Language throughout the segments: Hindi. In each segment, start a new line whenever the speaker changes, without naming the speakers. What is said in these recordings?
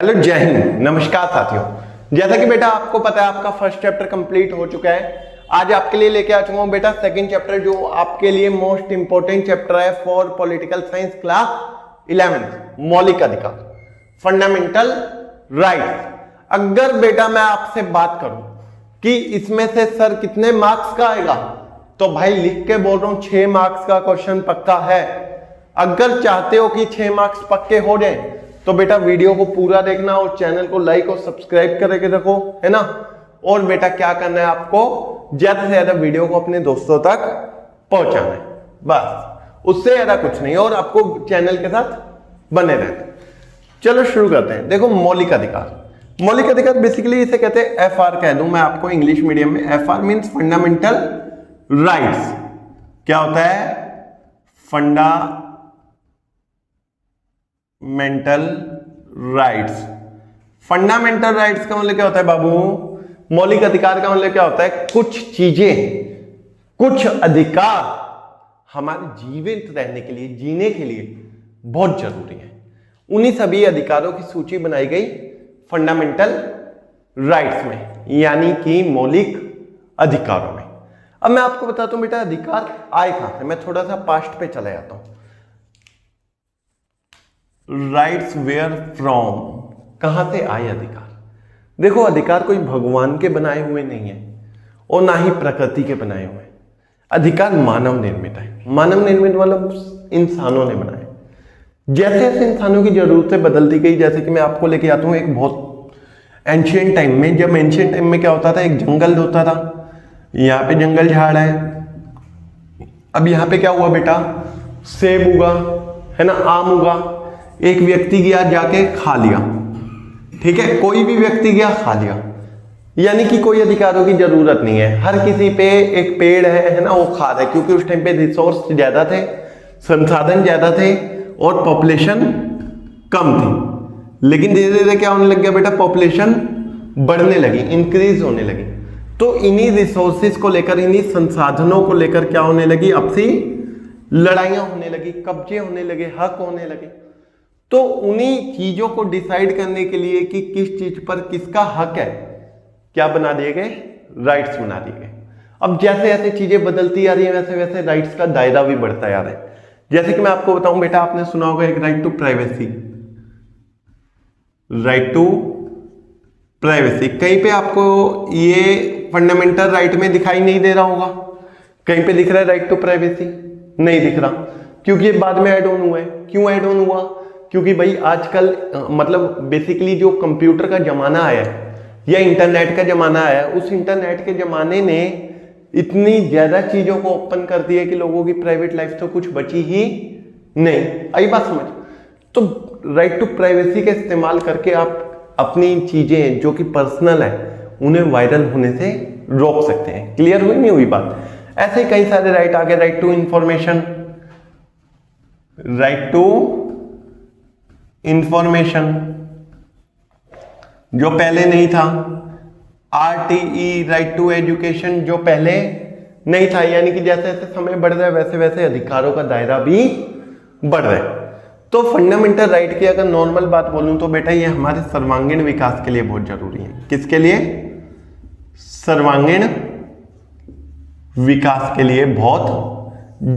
हेलो, जय हिंद, नमस्कार साथियों। जैसा कि बेटा आपको पता है आपका फर्स्ट चैप्टर कंप्लीट हो चुका है। आज आपके लिए लेके आ चुका हूं बेटा सेकंड चैप्टर, जो आपके लिए मोस्ट इंपॉर्टेंट चैप्टर है for political science class 11th, मौलिक अधिकार, फंडामेंटल राइट्स। अगर बेटा मैं आपसे बात करूं कि इसमें से सर कितने मार्क्स का आएगा, तो भाई लिख के बोल रहा हूं 6 मार्क्स का क्वेश्चन पक्का है। अगर चाहते हो कि 6 मार्क्स पक्के हो जाए तो बेटा वीडियो को पूरा देखना और चैनल को लाइक और सब्सक्राइब करके रखो, है ना। और बेटा क्या करना है, आपको ज्यादा से ज्यादा वीडियो को अपने दोस्तों तक पहुंचाना है, बस उससे ज्यादा कुछ नहीं। और आपको चैनल के साथ बने रहना। चलो शुरू करते हैं। देखो, मौलिक अधिकार। मौलिक अधिकार बेसिकली इसे कहते हैं एफआर कह दूं मैं आपको इंग्लिश मीडियम में। FR means fundamental rights. क्या होता है? Fundamental rights. फंडामेंटल राइट्स का मतलब क्या होता है बाबू? मौलिक अधिकार का मतलब क्या होता है? कुछ चीजें, कुछ अधिकार हमारे जीवित रहने के लिए, जीने के लिए बहुत जरूरी है। उन्हीं सभी अधिकारों की सूची बनाई गई फंडामेंटल राइट्स में, यानी कि मौलिक अधिकारों में। अब मैं आपको बताता हूं बेटा अधिकार आए कहां से। मैं थोड़ा सा पास्ट पे चला जाता हूं। राइट्स वेयर फ्रॉम, कहां से आए अधिकार? देखो, अधिकार कोई भगवान के बनाए हुए नहीं है और ना ही प्रकृति के बनाए हुए हैं। अधिकार मानव निर्मित है। मानव निर्मित मतलब इंसानों ने बनाए। जैसे जैसे इंसानों की जरूरतें बदलती गई, जैसे कि मैं आपको लेके आता हूं एक बहुत एंशिएंट टाइम में। जब एंशिएंट टाइम में क्या होता था, एक जंगल होता था, यहाँ पे जंगल झाड़ है। अब यहाँ पे क्या हुआ बेटा, सेब उगा, है ना, आम उगा। एक व्यक्ति गया जाके खा लिया, ठीक है, कोई भी व्यक्ति गया खा लिया, यानी कि कोई अधिकारों की जरूरत नहीं है। हर किसी पे एक पेड़ है ना, वो खा रहा है, क्योंकि उस टाइम पे रिसोर्स ज्यादा थे, संसाधन ज्यादा थे और पॉपुलेशन कम थी। लेकिन धीरे धीरे क्या होने लग गया बेटा, पॉपुलेशन बढ़ने लगी, इंक्रीज होने लगी। तो इन्हीं रिसोर्सेज को लेकर, इन्हीं संसाधनों को लेकर क्या होने लगी, आपसी लड़ाइयां होने लगी, कब्जे होने लगे, हक होने लगे। तो उन्हीं चीजों को डिसाइड करने के लिए कि किस चीज पर किसका हक है, क्या बना दिए गए, राइट्स बना दिए गए। अब जैसे जैसे चीजें बदलती आ रही है, वैसे वैसे राइट्स का दायरा भी बढ़ता जा रहा है। जैसे कि मैं आपको बताऊं बेटा, आपने सुना होगा एक right to privacy. Right to privacy कहीं पे आपको ये फंडामेंटल राइट में दिखाई नहीं दे रहा होगा। कहीं पे दिख रहा है राइट टू प्राइवेसी? नहीं दिख रहा, क्योंकि ये बाद में ऐड ऑन हुआ है। क्यों ऐड ऑन हुआ? क्योंकि भाई आजकल मतलब बेसिकली जो कंप्यूटर का जमाना आया है या इंटरनेट का जमाना आया है, उस इंटरनेट के जमाने ने इतनी ज्यादा चीजों को ओपन कर दिया कि लोगों की प्राइवेट लाइफ तो कुछ बची ही नहीं। आई बात समझ? तो राइट टू प्राइवेसी का इस्तेमाल करके आप अपनी चीजें जो कि पर्सनल है उन्हें वायरल होने से रोक सकते हैं। क्लियर हुई नहीं हुई बात? ऐसे कई सारे राइट आ गए। Right to information, right to information जो पहले नहीं था। आरटीई, राइट टू एजुकेशन, जो पहले नहीं था। यानी कि जैसे जैसे समय बढ़ रहा है वैसे वैसे अधिकारों का दायरा भी बढ़ रहा है। तो फंडामेंटल राइट की अगर नॉर्मल बात बोलूं तो बेटा ये हमारे सर्वांगीण विकास के लिए बहुत जरूरी है। किसके लिए? सर्वांगीण विकास के लिए बहुत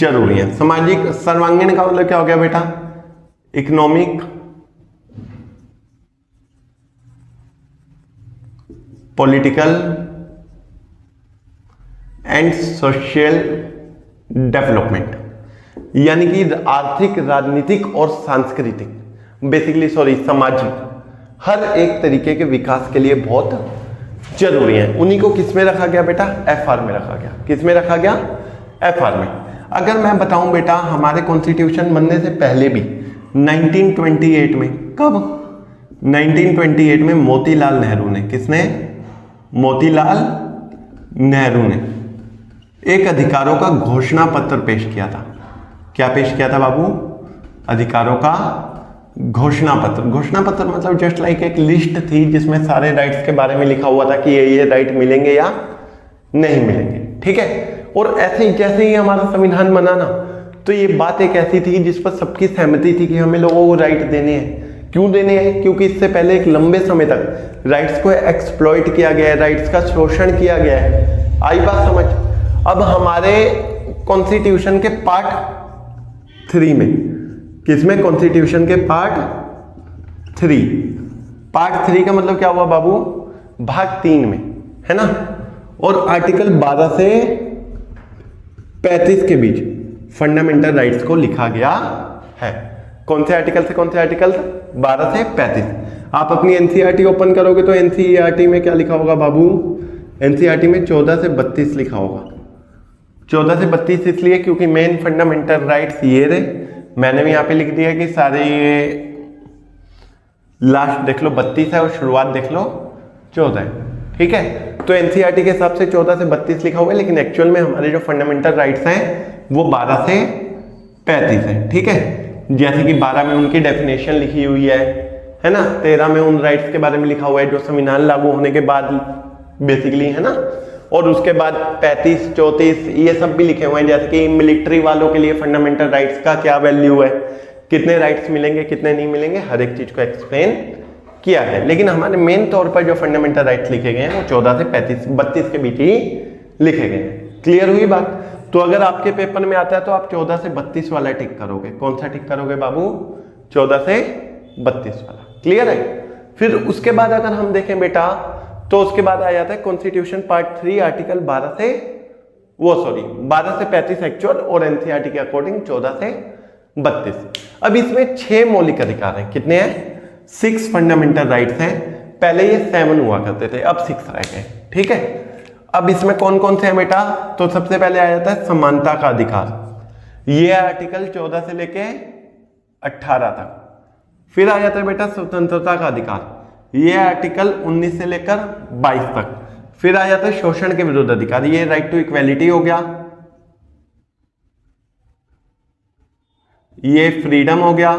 जरूरी है। सामाजिक सर्वांगीण का मतलब क्या हो गया बेटा? Economic, political and social development, यानी कि आर्थिक, राजनीतिक और सांस्कृतिक, बेसिकली सामाजिक, हर एक तरीके के विकास के लिए बहुत जरूरी है। उन्हीं को किस में रखा गया बेटा? एफआर में रखा गया। किस में रखा गया? एफआर में। अगर मैं बताऊं बेटा, हमारे कॉन्स्टिट्यूशन बनने से पहले भी 1928 में, कब? 1928 में मोतीलाल नेहरू ने, किसने? मोतीलाल नेहरू ने एक अधिकारों का घोषणा पत्र पेश किया था। क्या पेश किया था बाबू? अधिकारों का घोषणा पत्र। घोषणा पत्र मतलब जस्ट लाइक एक लिस्ट थी जिसमें सारे राइट्स के बारे में लिखा हुआ था कि ये राइट मिलेंगे या नहीं मिलेंगे, ठीक है। और ऐसे ही जैसे ही हमारा संविधान बना ना, तो ये बात एक ऐसी थी जिस पर सबकी सहमति थी कि हमें लोगों को राइट देने हैं, क्यों देने हैं? क्योंकि इससे पहले एक लंबे समय तक राइट्स को एक्सप्लॉइट किया गया है, राइट्स का शोषण किया गया है। आई बात समझ? अब हमारे कॉन्स्टिट्यूशन के पार्ट 3 में, किसमें? कॉन्स्टिट्यूशन के पार्ट 3। पार्ट 3 का मतलब क्या हुआ बाबू? भाग 3 में, है ना। और आर्टिकल 12 से 35 के बीच फंडामेंटल राइट्स को लिखा गया है। कौन से आर्टिकल से कौन से आर्टिकल? 12 से 35। आप अपनी एनसीईआरटी ओपन करोगे तो एनसीईआरटी में क्या लिखा होगा बाबू? एनसीईआरटी में 14 से 32 लिखा होगा। 14 से 32 इसलिए क्योंकि मेन फंडामेंटल राइट्स ये रहे। मैंने भी यहाँ पे लिख दिया कि सारे ये लास्ट देख लो 32 है और शुरुआत देख लो 14 है, ठीक है। तो एनसीईआरटी के हिसाब से 14 से 32 लिखा हुआ है, लेकिन एक्चुअल में हमारे जो फंडामेंटल राइट्स हैं वो 12 से 35 है, ठीक है। जैसे कि 12 में उनकी डेफिनेशन लिखी हुई है ना। 13 में उन राइट्स के बारे में लिखा हुआ है जो संविधान लागू होने के बाद बेसिकली, है ना। और उसके बाद 35, 34 ये सब भी लिखे हुए हैं, जैसे कि मिलिट्री वालों के लिए फंडामेंटल राइट्स का क्या वैल्यू है, कितने राइट्स मिलेंगे, कितने नहीं मिलेंगे, हर एक चीज को एक्सप्लेन किया है। लेकिन हमारे मेन तौर पर जो फंडामेंटल राइट्स लिखे गए हैं वो 14 से 32 के बीच ही लिखे गए हैं। क्लियर हुई बात? तो अगर आपके पेपर में आता है तो आप 14 से 32 वाला टिक करोगे। कौन सा टिक करोगे बाबू? 14 से 32 वाला। क्लियर है? फिर उसके बाद अगर हम देखें बेटा तो उसके बाद आ जाता है कॉन्स्टिट्यूशन पार्ट 3 आर्टिकल 12 से 35 एक्चुअल और एनसीईआरटी के अकॉर्डिंग 14 से 32। अब इसमें 6 मौलिक अधिकार हैं। कितने हैं? 6 फंडामेंटल राइट्स हैं। पहले ये 7 हुआ करते थे, अब 6 रह गए, ठीक है। अब इसमें कौन कौन से हैं बेटा? तो सबसे पहले आ जाता है समानता का अधिकार। ये आर्टिकल 14 से लेके 18 तक। फिर आ जाता है बेटा स्वतंत्रता का अधिकार। ये आर्टिकल 19 से लेकर 22 तक। फिर आ जाता है शोषण के विरुद्ध अधिकार। ये राइट टू इक्वेलिटी हो गया, ये फ्रीडम हो गया,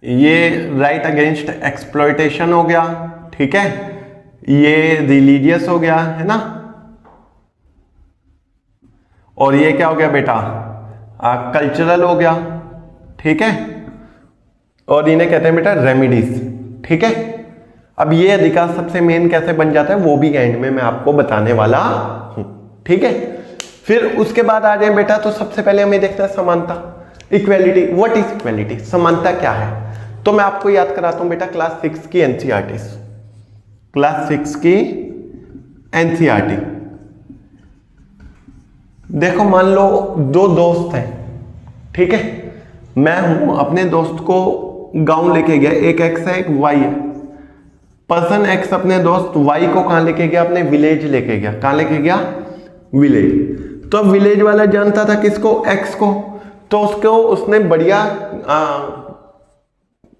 ये राइट अगेंस्ट एक्सप्लॉयटेशन हो गया, ठीक है। ये रिलीजियस हो गया, है ना। और ये क्या हो गया बेटा? कल्चरल हो गया, ठीक है। और इन्हें कहते हैं बेटा रेमिडीज, ठीक है। अब ये अधिकार सबसे मेन कैसे बन जाता है वो भी एंड में मैं आपको बताने वाला हूं, ठीक है। फिर उसके बाद आ जाए बेटा तो सबसे पहले हमें देखना है समानता, इक्वेलिटी। What is equality? समानता क्या है? तो मैं आपको याद कराता हूं बेटा क्लास 6 की एनसीईआरटी। क्लास 6 की एनसीईआरटी देखो, मान लो 2 दोस्त हैं, ठीक है। मैं हूं अपने दोस्त को गांव लेके गया, एक एक्स है एक वाई है। पर्सन एक्स अपने दोस्त वाई को कहां लेके गया? अपने विलेज लेके गया। कहां लेके गया? विलेज। तो विलेज वाला जानता था किसको? एक्स को। तो उसको उसने बढ़िया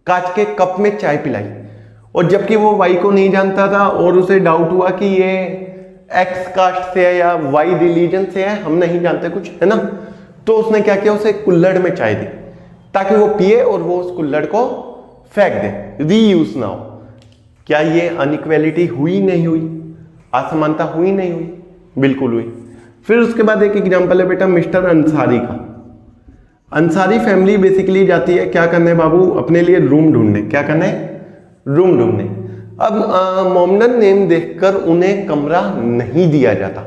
कांच के कप में चाय पिलाई, और जबकि वो वाई को नहीं जानता था और उसे डाउट हुआ कि ये एक्स कास्ट से है या वाई रिलीजन से है, हम नहीं जानते कुछ, है ना। तो उसने क्या किया? उसे कुल्हड़ में चाय दी ताकि वो पिए और वो उस कुल्हड़ को फेंक दे, रीयूज ना हो। क्या ये अनइक्वेलिटी हुई? नहीं हुई। असमानता हुई? नहीं हुई, बिल्कुल हुई। फिर उसके बाद एक एग्जांपल है बेटा मिस्टर अंसारी का। अंसारी फैमिली बेसिकली जाती है क्या करने बाबू? अपने लिए रूम ढूंढने। क्या करने? रूम ढूंढने। अब मोमडन नेम देखकर उन्हें कमरा नहीं दिया जाता।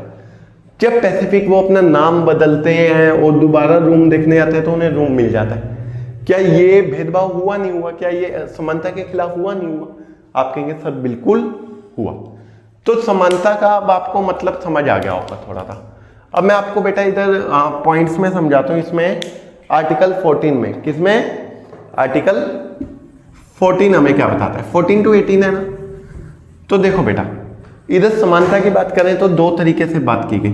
जब पैसिफिक वो अपना नाम बदलते हैं और दोबारा रूम देखने आते हैं तो उन्हें रूम मिल जाता है। क्या ये भेदभाव हुआ? नहीं हुआ। क्या ये समानता के खिलाफ हुआ? नहीं हुआ। आप कहेंगे सर बिल्कुल हुआ। तो समानता का अब आपको मतलब समझ आ गया होगा थोड़ा सा। अब मैं आपको बेटा इधर पॉइंट्स में समझाता हूं। इसमें आर्टिकल 14 में, किसमें? आर्टिकल 14 हमें क्या बताता है? 14 to 18 है ना। तो देखो बेटा, इधर समानता की बात करें तो 2 तरीके से बात की गई।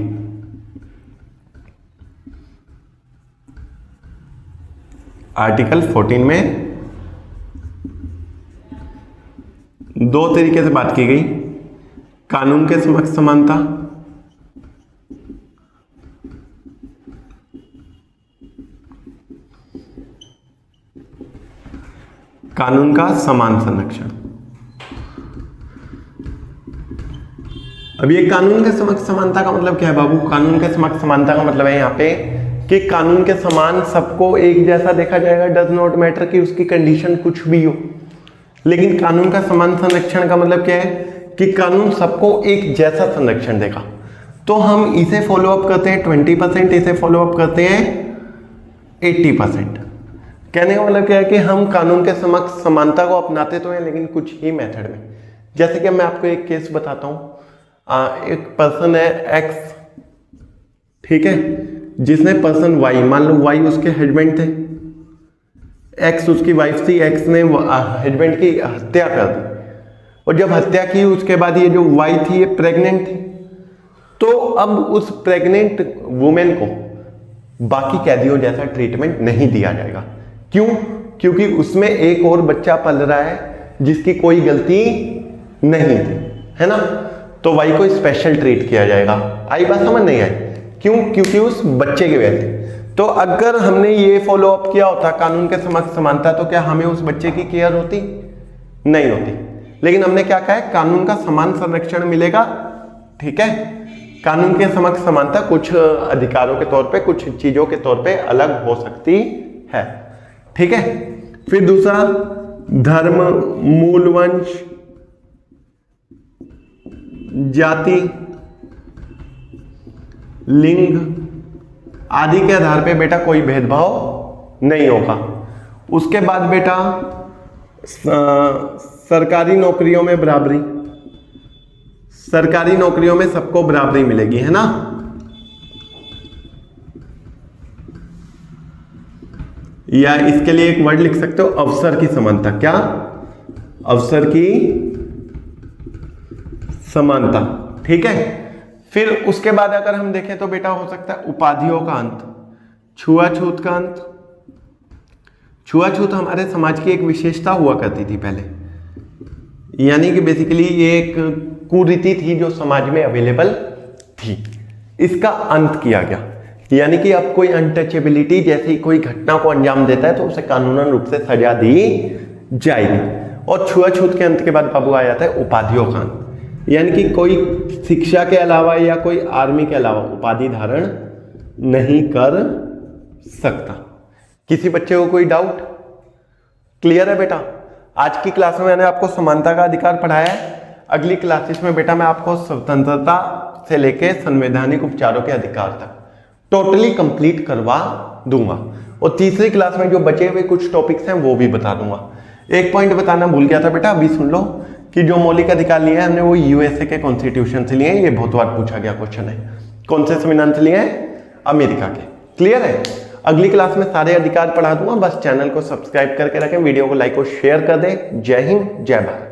आर्टिकल 14 में 2 तरीके से बात की गई। कानून के समक्ष समानता, कानून का समान संरक्षण। अब ये कानून के समक्ष समानता का मतलब क्या है बाबू? कानून के समक्ष समानता का मतलब है यहाँ पे कि कानून के समान सबको एक जैसा देखा जाएगा, डज नॉट मैटर कि उसकी कंडीशन कुछ भी हो। लेकिन कानून का समान संरक्षण का मतलब क्या है कि कानून सबको एक जैसा संरक्षण देगा। तो हम इसे फॉलो अप करते हैं 20%, इसे फॉलो अप करते हैं 80%। कहने का मतलब क्या है कि हम कानून के समक्ष समानता को अपनाते तो हैं, लेकिन कुछ ही मेथड में। जैसे कि मैं आपको एक केस बताता हूं। एक पर्सन है एक्स, ठीक है, जिसने पर्सन वाई, मान लो वाई उसके हस्बैंड थे, एक्स उसकी वाइफ थी, एक्स ने हस्बैंड की हत्या कर दी, और जब हत्या की उसके बाद ये जो वाई थी ये प्रेग्नेंट थी। तो अब उस प्रेग्नेंट वुमेन को बाकी कैदियों जैसा ट्रीटमेंट नहीं दिया जाएगा। क्यों? क्योंकि उसमें एक और बच्चा पल रहा है जिसकी कोई गलती नहीं थी, है ना। तो वाई को स्पेशल ट्रीट किया जाएगा। आई बात समझ नहीं आई? क्यों? क्योंकि उस बच्चे की वजह से। तो अगर हमने ये फॉलो अप किया होता कानून के समक्ष समानता, तो क्या हमें उस बच्चे की केयर होती? नहीं होती। लेकिन हमने क्या कहा है, कानून का समान संरक्षण मिलेगा, ठीक है। कानून के समक्ष समानता कुछ अधिकारों के तौर पे, कुछ चीजों के तौर पे अलग हो सकती है, ठीक है। फिर दूसरा, धर्म, मूल वंश, जाति, लिंग आदि के आधार पे बेटा कोई भेदभाव नहीं होगा। उसके बाद बेटा सरकारी नौकरियों में बराबरी, सरकारी नौकरियों में सबको बराबरी मिलेगी, है ना। या इसके लिए एक वर्ड लिख सकते हो, अवसर की समानता। क्या? अवसर की समानता, ठीक है। फिर उसके बाद अगर हम देखें तो बेटा हो सकता है उपाधियों का अंत, छुआछूत का अंत। छुआछूत हमारे समाज की एक विशेषता हुआ करती थी पहले, यानी कि बेसिकली ये एक कुरीति थी जो समाज में अवेलेबल थी। इसका अंत किया गया, यानी कि अब कोई अनटचेबिलिटी जैसी कोई घटना को अंजाम देता है तो उसे कानूनन रूप से सजा दी जाएगी। और छुआछूत के अंत के बाद बाबू आ जाता है उपाधियों का अंत, यानी कि कोई शिक्षा के अलावा या कोई आर्मी के अलावा उपाधि धारण नहीं कर सकता। किसी बच्चे को कोई डाउट? क्लियर है बेटा? आज की क्लास में मैंने आपको समानता का अधिकार पढ़ाया है। अगली क्लासेस में बेटा मैं आपको स्वतंत्रता से लेके संवैधानिक उपचारों के अधिकार तक टोटली कंप्लीट करवा दूंगा। और तीसरी क्लास में जो बचे हुए कुछ टॉपिक्स हैं वो भी बता दूंगा। एक पॉइंट बताना भूल गया था बेटा, अभी सुन लो कि जो मौलिक अधिकार लिए हैं हमने वो यूएसए के कॉन्स्टिट्यूशन से लिए हैं। ये बहुत बार पूछा गया क्वेश्चन है। कौन से संविधान से लिए हैं? अमेरिका के। क्लियर है? अगली क्लास में सारे अधिकार पढ़ा दूंगा। बस चैनल को सब्सक्राइब करके रखें, वीडियो को लाइक और शेयर कर दें। जय हिंद, जय भारत।